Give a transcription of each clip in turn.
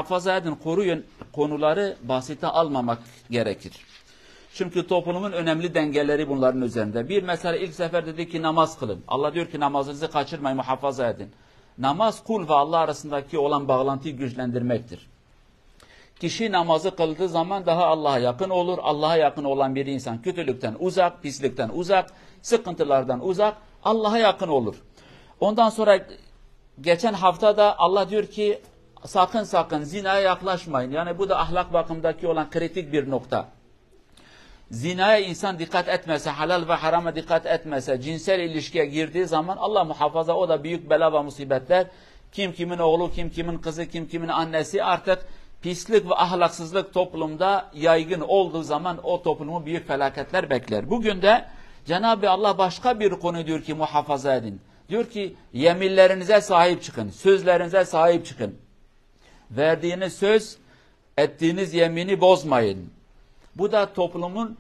muhafaza edin, koruyun konuları basite almamak gerekir. Çünkü toplumun önemli dengeleri bunların üzerinde. Bir mesela ilk sefer dedi ki namaz kılın. Allah diyor ki namazınızı kaçırmayın, muhafaza edin. Namaz kul ve Allah arasındaki olan bağlantıyı güçlendirmektir. Kişi namazı kıldığı zaman daha Allah'a yakın olur. Allah'a yakın olan bir insan kötülükten uzak, pislikten uzak, sıkıntılardan uzak, Allah'a yakın olur. Ondan sonra geçen hafta da Allah diyor ki sakın sakın zinaya yaklaşmayın. Yani bu da ahlak bakımındaki olan kritik bir nokta. Zinaya insan dikkat etmese, halal ve harama dikkat etmese, cinsel ilişkiye girdiği zaman Allah muhafaza, o da büyük bela ve musibetler. Kim kimin oğlu, kim kimin kızı, kim kimin annesi, artık pislik ve ahlaksızlık toplumda yaygın olduğu zaman o toplumu büyük felaketler bekler. Bugün de Cenab-ı Allah başka bir konu diyor ki muhafaza edin. Diyor ki yeminlerinize sahip çıkın, sözlerinize sahip çıkın. Verdiğiniz söz, ettiğiniz yemini bozmayın. Bu da toplumun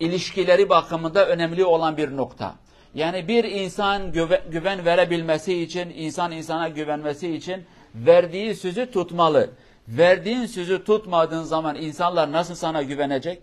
ilişkileri bakımında önemli olan bir nokta. Yani bir insan güven verebilmesi için, insan insana güvenmesi için verdiği sözü tutmalı. Verdiğin sözü tutmadığın zaman insanlar nasıl sana güvenecek?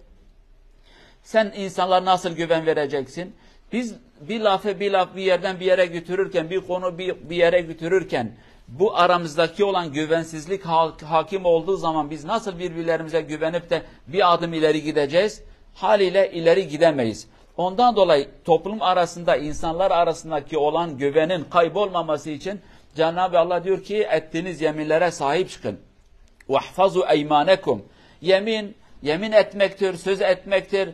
Sen insanlara nasıl güven vereceksin? Biz bir lafı bir yerden bir yere götürürken, bir konu bir yere götürürken bu aramızdaki olan güvensizlik hakim olduğu zaman biz nasıl birbirlerimize güvenip de bir adım ileri gideceğiz? Haliyle ileri gidemeyiz. Ondan dolayı toplum arasında, insanlar arasındaki olan güvenin kaybolmaması için Cenab-ı Allah diyor ki ettiğiniz yeminlere sahip çıkın. وَحْفَظُوا اَيْمَانَكُمْ. Yemin etmektir, söz etmektir,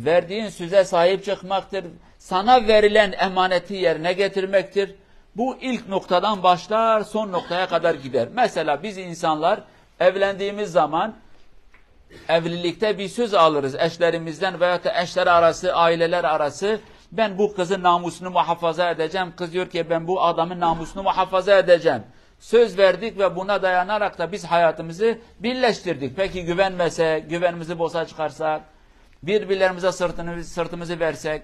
verdiğin söze sahip çıkmaktır, sana verilen emaneti yerine getirmektir. Bu ilk noktadan başlar, son noktaya kadar gider. Mesela biz insanlar evlendiğimiz zaman evlilikte bir söz alırız eşlerimizden veya da eşler arası, aileler arası. Ben bu kızın namusunu muhafaza edeceğim. Kız diyor ki ben bu adamın namusunu muhafaza edeceğim. Söz verdik ve buna dayanarak da biz hayatımızı birleştirdik. Peki güvenmesek, güvenimizi boşa çıkarsak, birbirlerimize sırtımızı versek.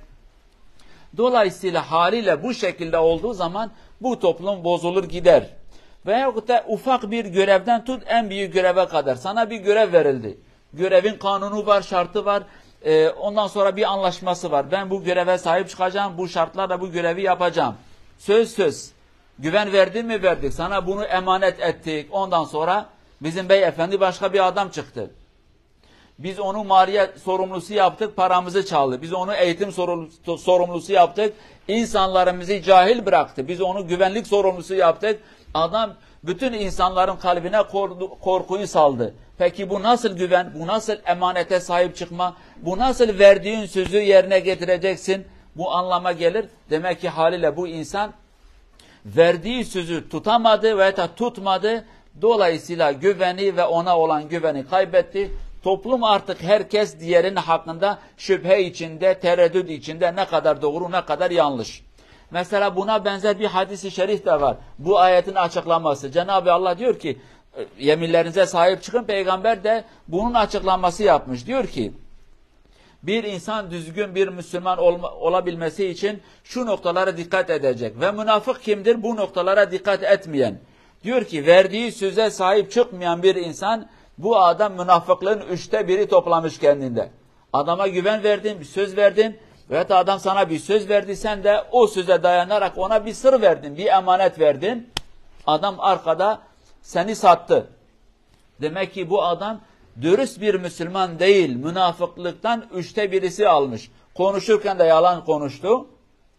Dolayısıyla haliyle bu şekilde olduğu zaman bu toplum bozulur gider. Veyahut da ufak bir görevden tut en büyük göreve kadar. Sana bir görev verildi. Görevin kanunu var, şartı var. Ondan sonra bir anlaşması var. Ben bu göreve sahip çıkacağım, bu şartlarla bu görevi yapacağım. Söz. Güven verdin mi verdik. Sana bunu emanet ettik. Ondan sonra bizim beyefendi başka bir adam çıktı. Biz onu maliye sorumlusu yaptık, paramızı çaldı. Biz onu eğitim sorumlusu yaptık, insanlarımızı cahil bıraktı. Biz onu güvenlik sorumlusu yaptık. Adam bütün insanların kalbine korkuyu saldı. Peki bu nasıl güven, bu nasıl emanete sahip çıkma, bu nasıl verdiğin sözü yerine getireceksin? Bu anlama gelir. Demek ki haliyle bu insan verdiği sözü tutamadı veya da tutmadı. Dolayısıyla güveni ve ona olan güveni kaybetti. Toplum artık herkes diğerinin hakkında şüphe içinde, tereddüt içinde, ne kadar doğru, ne kadar yanlış. Mesela buna benzer bir hadis-i şerif de var. Bu ayetin açıklaması. Cenab-ı Allah diyor ki, yeminlerinize sahip çıkın. Peygamber de bunun açıklaması yapmış. Diyor ki, bir insan düzgün bir Müslüman olabilmesi için şu noktalara dikkat edecek. Ve münafık kimdir? Bu noktalara dikkat etmeyen. Diyor ki, verdiği söze sahip çıkmayan bir insan, bu adam münafıklığın 1/3 toplamış kendinde. Adama güven verdin, bir söz verdin veya da adam sana bir söz verdi, sen de o söze dayanarak ona bir sır verdin, bir emanet verdin. Adam arkada seni sattı. Demek ki bu adam dürüst bir Müslüman değil, münafıklıktan 1/3'i almış. Konuşurken de yalan konuştu.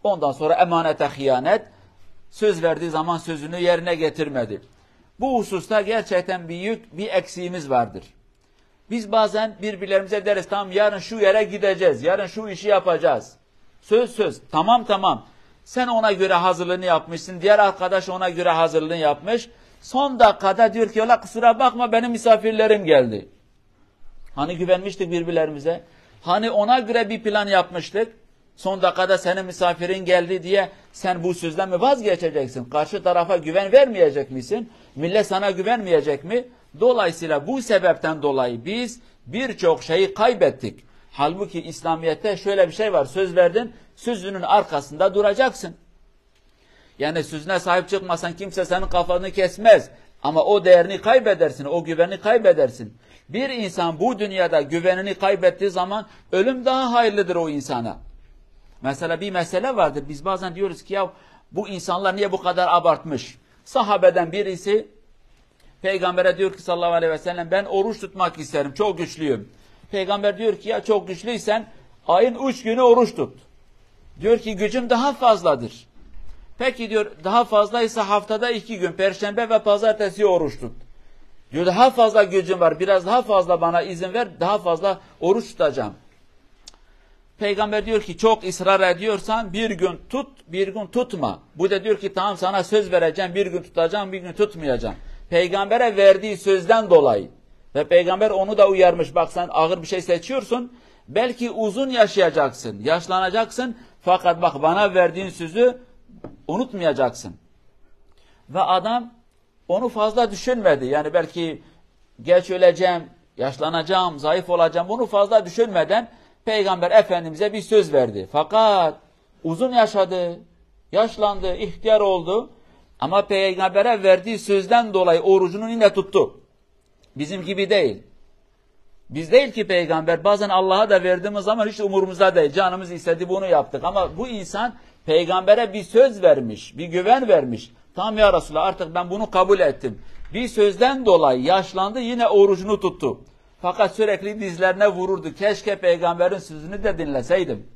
Ondan sonra emanete hıyanet, söz verdiği zaman sözünü yerine getirmedi. Bu hususta gerçekten büyük bir eksiğimiz vardır. Biz bazen birbirlerimize deriz, tamam yarın şu yere gideceğiz, yarın şu işi yapacağız. Söz, tamam. Sen ona göre hazırlığını yapmışsın, diğer arkadaş ona göre hazırlığını yapmış. Son dakikada diyor ki, ola kusura bakma benim misafirlerim geldi. Hani güvenmiştik birbirlerimize, hani ona göre bir plan yapmıştık. Son dakikada senin misafirin geldi diye sen bu sözden mi vazgeçeceksin? Karşı tarafa güven vermeyecek misin? Millet sana güvenmeyecek mi? Dolayısıyla bu sebepten dolayı biz birçok şeyi kaybettik. Halbuki İslamiyet'te şöyle bir şey var. Söz verdin, sözünün arkasında duracaksın. Yani sözüne sahip çıkmasan kimse senin kafanı kesmez. Ama o değerini kaybedersin, o güveni kaybedersin. Bir insan bu dünyada güvenini kaybettiği zaman ölüm daha hayırlıdır o insana. Mesela bir mesele vardır. Biz bazen diyoruz ki ya bu insanlar niye bu kadar abartmış? Sahabeden birisi Peygamber'e diyor ki sallallahu aleyhi ve sellem ben oruç tutmak isterim. Çok güçlüyüm. Peygamber diyor ki ya çok güçlüysen ayın 3 günü oruç tut. Diyor ki gücüm daha fazladır. Peki diyor daha fazlaysa haftada 2 gün Perşembe ve Pazartesi oruç tut. Diyor daha fazla gücüm var. Biraz daha fazla bana izin ver. Daha fazla oruç tutacağım. Peygamber diyor ki çok ısrar ediyorsan bir gün tut, bir gün tutma. Bu da diyor ki tamam sana söz vereceğim, bir gün tutacağım, bir gün tutmayacağım. Peygambere verdiği sözden dolayı ve peygamber onu da uyarmış. Bak sen ağır bir şey seçiyorsun, belki uzun yaşayacaksın, yaşlanacaksın fakat bak bana verdiğin sözü unutmayacaksın. Ve adam onu fazla düşünmedi. Yani belki geç öleceğim, yaşlanacağım, zayıf olacağım bunu fazla düşünmeden Peygamber Efendimiz'e bir söz verdi. Fakat uzun yaşadı, yaşlandı, ihtiyar oldu. Ama Peygamber'e verdiği sözden dolayı orucunu yine tuttu. Bizim gibi değil. Biz değil ki Peygamber bazen Allah'a da verdiğimiz zaman hiç umurumuzda değil. Canımız istedi bunu yaptık. Ama bu insan Peygamber'e bir söz vermiş, bir güven vermiş. Tamam ya Resulallah artık ben bunu kabul ettim. Bir sözden dolayı yaşlandı yine orucunu tuttu. Fakat sürekli dizlerine vururdu. Keşke Peygamber'in sözünü de dinleseydim.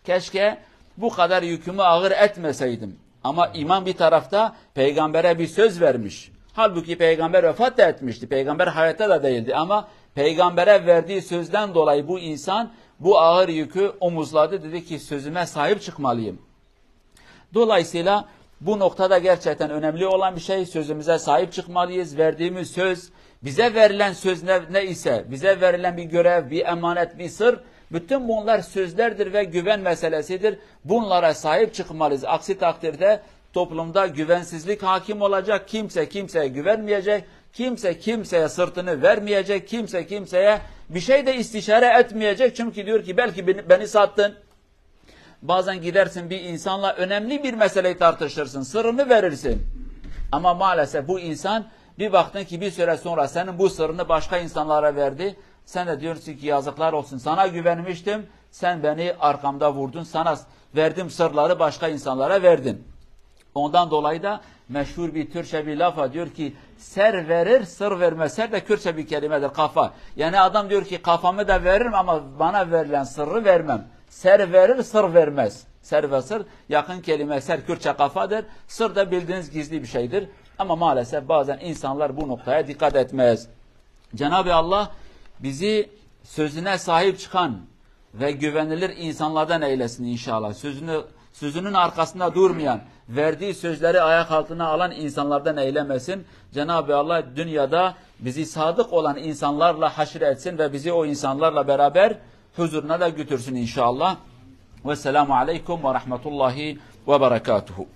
Keşke bu kadar yükümü ağır etmeseydim. Ama iman bir tarafta Peygamber'e bir söz vermiş. Halbuki Peygamber vefat da etmişti. Peygamber hayatta da değildi. Ama Peygamber'e verdiği sözden dolayı bu insan bu ağır yükü omuzladı. Dedi ki sözüme sahip çıkmalıyım. Dolayısıyla bu noktada gerçekten önemli olan bir şey. Sözümüze sahip çıkmalıyız. Verdiğimiz söz, bize verilen söz ne ise, bize verilen bir görev, bir emanet, bir sır, bütün bunlar sözlerdir ve güven meselesidir. Bunlara sahip çıkmalıyız. Aksi takdirde toplumda güvensizlik hakim olacak. Kimse kimseye güvenmeyecek. Kimse kimseye sırtını vermeyecek. Kimse kimseye bir şey de istişare etmeyecek. Çünkü diyor ki belki beni sattın. Bazen gidersin bir insanla önemli bir meseleyi tartışırsın. Sırrını verirsin. Ama maalesef bu insan bir baktın ki bir süre sonra senin bu sırrını başka insanlara verdi. Sen de diyorsun ki yazıklar olsun. Sana güvenmiştim. Sen beni arkamda vurdun. Sana verdiğim sırları başka insanlara verdin. Ondan dolayı da meşhur bir Türkçe bir laf var. Diyor ki ser verir sır vermez. Ser de Kürtçe bir kelimedir kafa. Yani adam diyor ki kafamı da veririm ama bana verilen sırrı vermem. Ser verir sır vermez. Ser ve sır yakın kelime. Ser Kürtçe kafadır. Sır da bildiğiniz gizli bir şeydir. Ama maalesef bazen insanlar bu noktaya dikkat etmez. Cenab-ı Allah bizi sözüne sahip çıkan ve güvenilir insanlardan eylesin inşallah. Sözünün arkasında durmayan, verdiği sözleri ayak altına alan insanlardan eylemesin. Cenab-ı Allah dünyada bizi sadık olan insanlarla haşr etsin ve bizi o insanlarla beraber huzuruna da götürsün inşallah. Vesselamu aleyküm ve rahmetullahi ve berekatuhu.